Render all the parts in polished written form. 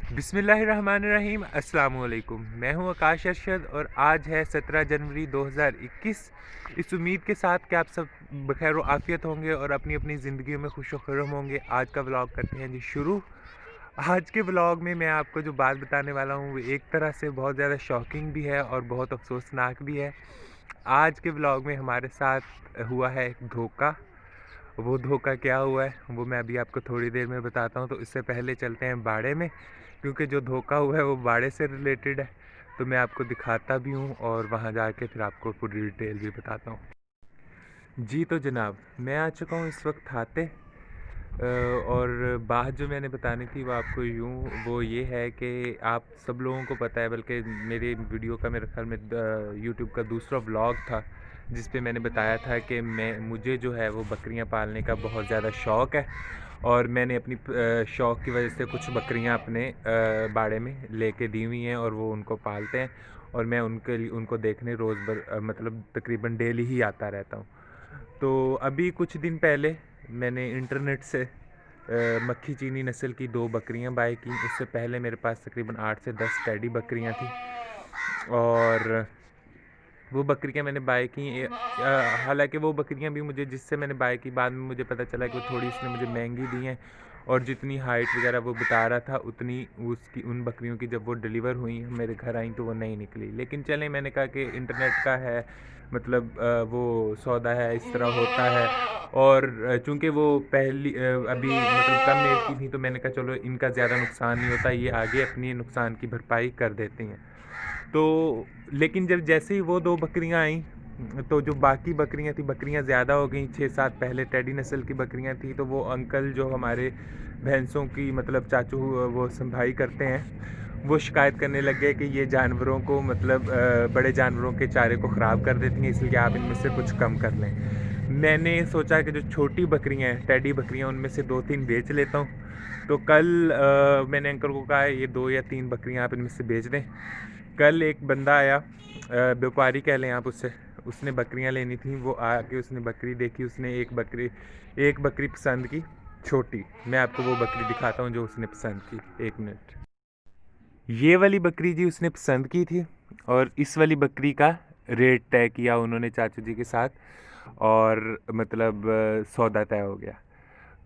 बिस्मिल्लाहिर्रहमानिर्रहीम अस्सलाम वालेकुम। मैं हूं आकाश अरशद और आज है 17 जनवरी 2021। इस उम्मीद के साथ कि आप सब बखैर व आफियत होंगे और अपनी अपनी ज़िंदगी में खुश व खुर्रम होंगे। आज का व्लॉग करते हैं जी शुरू। आज के व्लॉग में मैं आपको जो बात बताने वाला हूं वो एक तरह से बहुत ज़्यादा शॉकिंग भी है और बहुत अफसोसनाक भी है। आज के व्लॉग में हमारे साथ हुआ है एक धोखा। वो धोखा क्या हुआ है वो मैं अभी आपको थोड़ी देर में बताता हूँ। तो इससे पहले चलते हैं बाड़े में, क्योंकि जो धोखा हुआ है वो बाड़े से रिलेटेड है। तो मैं आपको दिखाता भी हूँ और वहाँ जाके फिर आपको पूरी डिटेल भी बताता हूँ। जी तो जनाब, मैं आ चुका हूँ इस वक्त हाते। और बात जो मैंने बतानी थी वो आपको वो ये है कि आप सब लोगों को पता है, बल्कि मेरे वीडियो का मेरे ख्याल में यूट्यूब का दूसरा व्लॉग था जिस पे मैंने बताया था कि मुझे जो है वो बकरियां पालने का बहुत ज़्यादा शौक़ है। और मैंने अपनी शौक़ की वजह से कुछ बकरियां अपने बाड़े में लेके दी हुई हैं और वो उनको पालते हैं। और मैं उनके लिए उनको देखने मतलब तकरीबन डेली ही आता रहता हूँ। तो अभी कुछ दिन पहले मैंने इंटरनेट से मक्खी चीनी नस्ल की 2 बकरियां बाय की। उससे पहले मेरे पास तकरीबन 8 से 10 टेडी बकरियां थी। और वो बकरियां मैंने बाय की। हालांकि वो बकरियां भी मुझे जिससे मैंने बाय की, बाद में मुझे पता चला कि वो थोड़ी इसने मुझे महंगी दी हैं। और जितनी हाइट वगैरह वो बता रहा था उतनी उसकी उन बकरियों की जब वो डिलीवर हुई मेरे घर आई तो वो नहीं निकली। लेकिन चले, मैंने कहा कि इंटरनेट का है, मतलब वो सौदा है, इस तरह होता है। और चूंकि वो अभी मतलब कम एज की थी तो मैंने कहा चलो इनका ज़्यादा नुकसान नहीं होता, ये आगे अपनी नुकसान की भरपाई कर देती हैं। तो लेकिन जब जैसे ही वो 2 बकरियां आईं तो जो बाकी बकरियां थी, बकरियां ज़्यादा हो गई। 6-7 पहले टेडी नस्ल की बकरियां थी तो वो अंकल जो हमारे भैंसों की मतलब चाचू वो संभाई करते हैं, वो शिकायत करने लग गए कि ये जानवरों को मतलब बड़े जानवरों के चारे को ख़राब कर देती हैं, इसलिए आप इनमें से कुछ कम कर लें। मैंने सोचा कि जो छोटी बकरियां हैं, टेडी बकरियां, उनमें से 2-3 बेच लेता हूँ। तो कल मैंने अंकल को कहा ये 2 या 3 बकरियां आप इनमें से बेच दें। कल एक बंदा आया, व्यापारी कह लें आप उससे, उसने बकरियां लेनी थी। वो आके उसने बकरी देखी, उसने एक बकरी पसंद की, छोटी। मैं आपको वो बकरी दिखाता हूँ जो उसने पसंद की। 1 मिनट। ये वाली बकरी जी उसने पसंद की थी और इस वाली बकरी का रेट तय किया उन्होंने चाचू जी के साथ। और मतलब सौदा तय हो गया।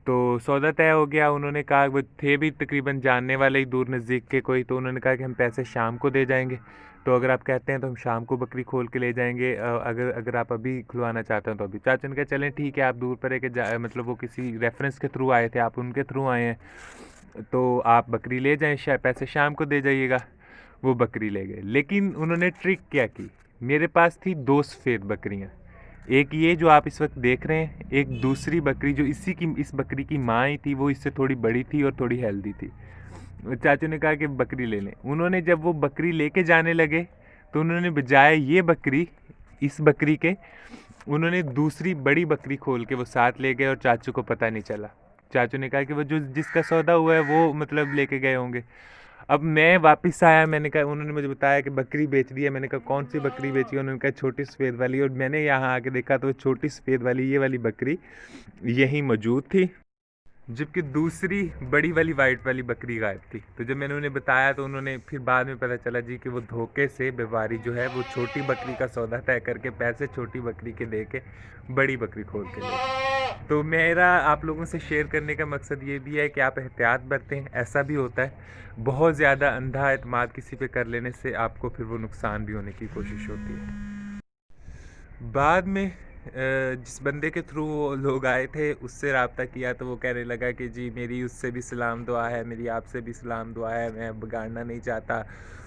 तो सौदा तय हो गया, उन्होंने कहा, वो थे भी तकरीबन जानने वाले ही दूर नज़दीक के कोई। तो उन्होंने कहा कि हम पैसे शाम को दे जाएंगे। तो अगर आप कहते हैं तो हम शाम को बकरी खोल के ले जाएंगे। अगर अगर आप अभी खुलवाना चाहते हैं तो अभी। चाचा ने कहा चलें ठीक है, आप दूर पर है कि मतलब वो किसी रेफरेंस के थ्रू आए थे, आप उनके थ्रू आए हैं, तो आप बकरी ले जाएं, पैसे शाम को दे जाइएगा। वो बकरी ले गए। लेकिन उन्होंने ट्रिक क्या की, मेरे पास थी 2 सफ़ेद बकरियाँ। एक ये जो आप इस वक्त देख रहे हैं, एक दूसरी बकरी जो इस बकरी की माँ ही थी, वो इससे थोड़ी बड़ी थी और थोड़ी हेल्दी थी। चाचू ने कहा कि बकरी ले लें। उन्होंने जब वो बकरी लेके जाने लगे तो उन्होंने बजाय ये बकरी, इस बकरी के, उन्होंने दूसरी बड़ी बकरी खोल के वो साथ ले गए और चाचू को पता नहीं चला। चाचू ने कहा कि वो जो जिसका सौदा हुआ है वो मतलब लेके गए होंगे। अब मैं वापस आया, मैंने कहा, उन्होंने मुझे बताया कि बकरी बेच दी है। मैंने कहा कौन सी बकरी बेची है? उन्होंने कहा छोटी सफ़ेद वाली। और मैंने यहाँ आके देखा तो वो छोटी सफ़ेद वाली, ये वाली बकरी यहीं मौजूद थी, जबकि दूसरी बड़ी वाली वाइट वाली बकरी गायब थी। तो जब मैंने उन्हें बताया तो उन्होंने फिर बाद में पता चला जी कि वो धोखे से व्यापारी जो है वो छोटी बकरी का सौदा तय करके पैसे छोटी बकरी के दे के बड़ी बकरी खोल के ले। तो मेरा आप लोगों से शेयर करने का मकसद ये भी है कि आप एहतियात बरतें। ऐसा भी होता है, बहुत ज़्यादा अंधा एतमाद किसी पे कर लेने से आपको फिर वो नुकसान भी होने की कोशिश होती है। बाद में जिस बंदे के थ्रू वो लोग आए थे उससे रब्ता किया तो वो कहने लगा कि जी मेरी उससे भी सलाम दुआ है, मेरी आपसे भी सलाम दुआ है, मैं बिगाड़ना नहीं चाहता।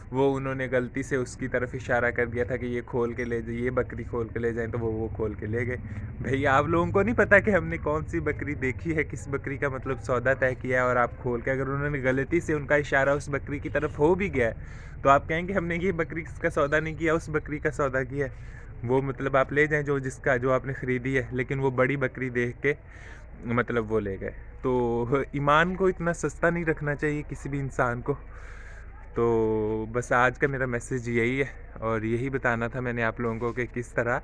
वो उन्होंने गलती से उसकी तरफ इशारा कर दिया था कि ये खोल के ले जाइए, ये बकरी खोल के ले जाएं, तो वो खोल के ले गए। भैया आप लोगों को नहीं पता कि हमने कौन सी बकरी देखी है, किस बकरी का मतलब सौदा तय किया है, और आप खोल के, अगर उन्होंने गलती से उनका इशारा उस बकरी की तरफ हो भी गया है तो आप कहेंगे हमने ये बकरी का सौदा नहीं किया, उस बकरी का सौदा किया है। वो मतलब आप ले जाएं जो आपने ख़रीदी है, लेकिन वो बड़ी बकरी देख के मतलब वो ले गए। तो ईमान को इतना सस्ता नहीं रखना चाहिए किसी भी इंसान को। तो बस आज का मेरा मैसेज यही है और यही बताना था मैंने आप लोगों को कि किस तरह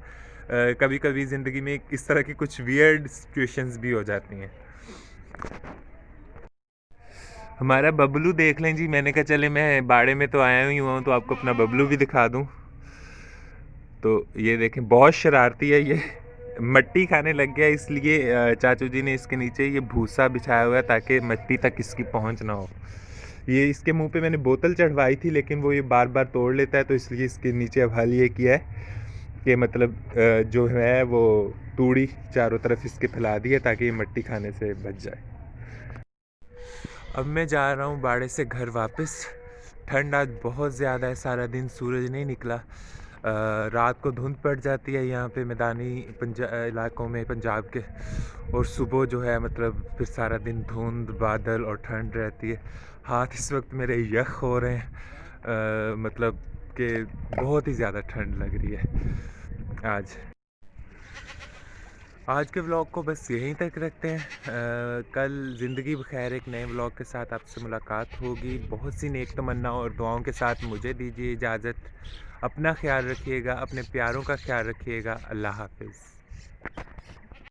कभी कभी ज़िंदगी में इस तरह की कुछ वियर्ड सिचुएशंस भी हो जाती हैं। हमारा बबलू देख लें जी। मैंने कहा चले मैं बाड़े में तो आया ही हुआ हूँ तो आपको अपना बबलू भी दिखा दूँ। तो ये देखें बहुत शरारती है ये, मट्टी खाने लग गया, इसलिए चाचू जी ने इसके नीचे ये भूसा बिछाया हुआ है ताकि मिट्टी तक इसकी पहुंच ना हो। ये इसके मुंह पे मैंने बोतल चढ़वाई थी लेकिन वो ये बार बार तोड़ लेता है, तो इसलिए इसके नीचे अब हाल ये किया है कि मतलब जो है वो तूड़ी चारों तरफ इसके फैला दी है ताकि ये मिट्टी खाने से बच जाए। अब मैं जा रहा हूँ बाड़े से घर वापस। ठंड आज बहुत ज़्यादा है, सारा दिन सूरज नहीं निकला। रात को धुंध पड़ जाती है यहाँ पे मैदानी इलाकों में पंजाब के, और सुबह जो है मतलब फिर सारा दिन धुंध बादल और ठंड रहती है। हाथ इस वक्त मेरे यख हो रहे हैं, मतलब कि बहुत ही ज़्यादा ठंड लग रही है आज। आज के व्लॉग को बस यहीं तक रखते हैं। कल ज़िंदगी बखैर एक नए व्लॉग के साथ आपसे मुलाकात होगी। बहुत सी नेक तमन्ना और दुआओं के साथ मुझे दीजिए इजाज़त। अपना ख्याल रखिएगा, अपने प्यारों का ख्याल रखिएगा। अल्लाह हाफ़िज़।